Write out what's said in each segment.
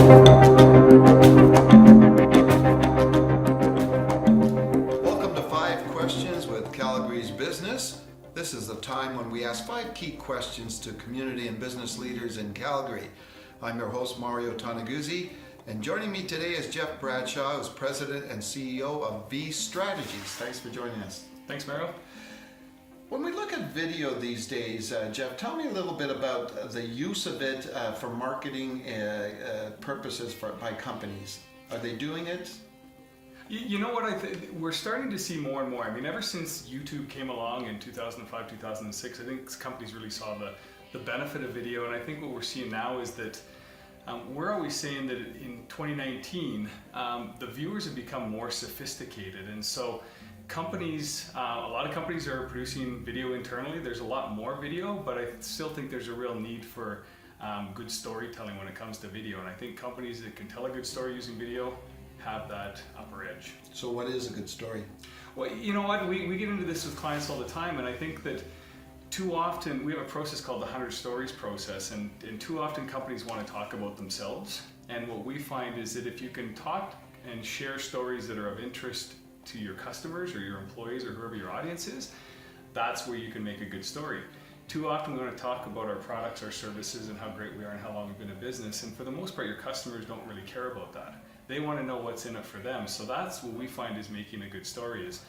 Welcome to 5 Questions with Calgary's Business. This is the time when we ask 5 key questions to community and business leaders in Calgary. I'm your host, Mario Tanaguzzi, and joining me today is Jeff Bradshaw, who's President and CEO of V Strategies. Thanks for joining us. Thanks, Mario. When we look at video these days, Jeff, tell me a little bit about the use of it for marketing purposes by companies. Are they doing it? You know what, we're starting to see more and more. I mean, ever since YouTube came along in 2005, 2006, I think companies really saw the benefit of video. And I think what we're seeing now is that we're always saying that in 2019, the viewers have become more sophisticated. And so companies, a lot of companies are producing video internally. There's a lot more video, but I still think there's a real need for good storytelling when it comes to video. And I think companies that can tell a good story using video have that upper edge. So what is a good story? Well, you know what, we get into this with clients all the time, and I think that too often we have a process called the 100 stories process, and too often companies want to talk about themselves. And what we find is that if you can talk and share stories that are of interest to your customers or your employees or whoever your audience is, that's where you can make a good story. Too often we want to talk about our products, our services, and how great we are and how long we've been in business, and for the most part your customers don't really care about that. They want to know what's in it for them. So that's what we find is making a good story is,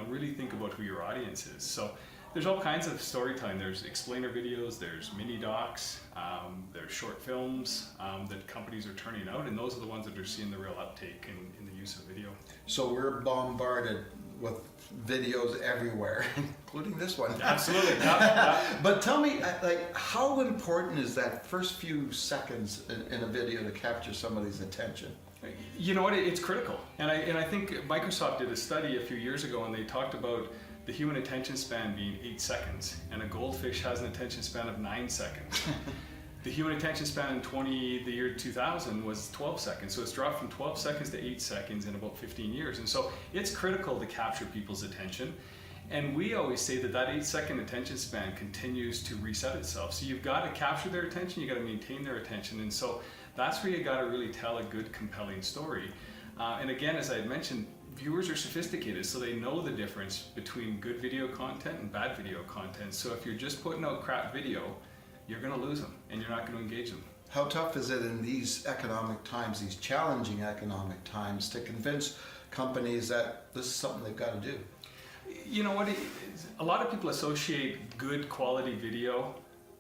really think about who your audience is. So there's all kinds of storytelling. There's explainer videos, there's mini docs, there's short films that companies are turning out, and those are the ones that are seeing the real uptake in the use of video. So we're bombarded with videos everywhere, including this one. Absolutely. Yeah. But tell me, how important is that first few seconds in a video to capture somebody's attention? You know what? It's critical, and I think Microsoft did a study a few years ago, and they talked about the human attention span being 8 seconds, and a goldfish has an attention span of 9 seconds. The human attention span in the year 2000 was 12 seconds. So it's dropped from 12 seconds to 8 seconds in about 15 years. And so it's critical to capture people's attention. And we always say that 8-second attention span continues to reset itself. So you've got to capture their attention, you've got to maintain their attention. And so that's where you got to really tell a good, compelling story. And again, as I had mentioned, viewers are sophisticated, so they know the difference between good video content and bad video content. So if you're just putting out crap video, you're going to lose them and you're not going to engage them. How tough is it in these economic times, these challenging economic times, to convince companies that this is something they've got to do? You know what, a lot of people associate good quality video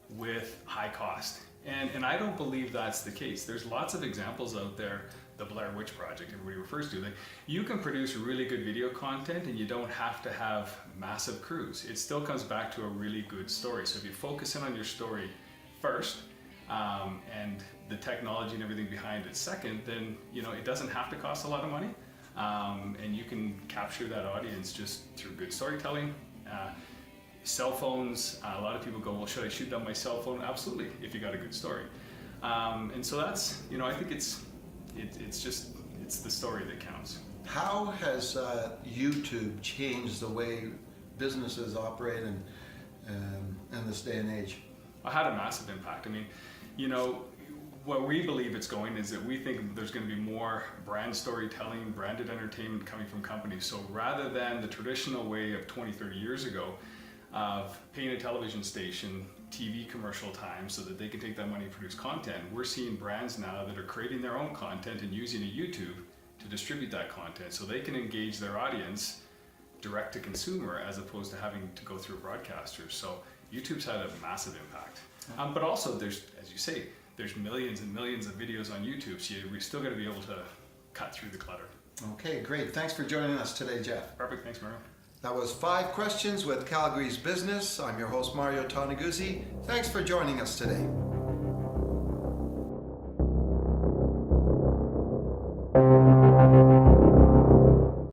with high cost. And I don't believe that's the case. There's lots of examples out there, the Blair Witch Project everybody refers to, that you can produce really good video content and you don't have to have massive crews. It still comes back to a really good story. So if you focus in on your story first, and the technology and everything behind it second, then it doesn't have to cost a lot of money, and you can capture that audience just through good storytelling. Cell phones, a lot of people go, well, should I shoot on my cell phone? Absolutely, if you got a good story. And so that's, I think it's the story that counts. How has YouTube changed the way businesses operate in this day and age? It had a massive impact. I mean, where we believe it's going is that we think there's going to be more brand storytelling, branded entertainment coming from companies. So rather than the traditional way of 20, 30 years ago of paying a television station TV commercial time so that they can take that money and produce content, we're seeing brands now that are creating their own content and using a YouTube to distribute that content so they can engage their audience direct to consumer as opposed to having to go through broadcasters. So YouTube's had a massive impact. But also there's, as you say, there's millions and millions of videos on YouTube, so we still got to be able to cut through the clutter. Okay, great. Thanks for joining us today, Jeff. Perfect. Thanks, Mario. That was 5 Questions with Calgary's Business. I'm your host, Mario Tanaguzzi. Thanks for joining us today.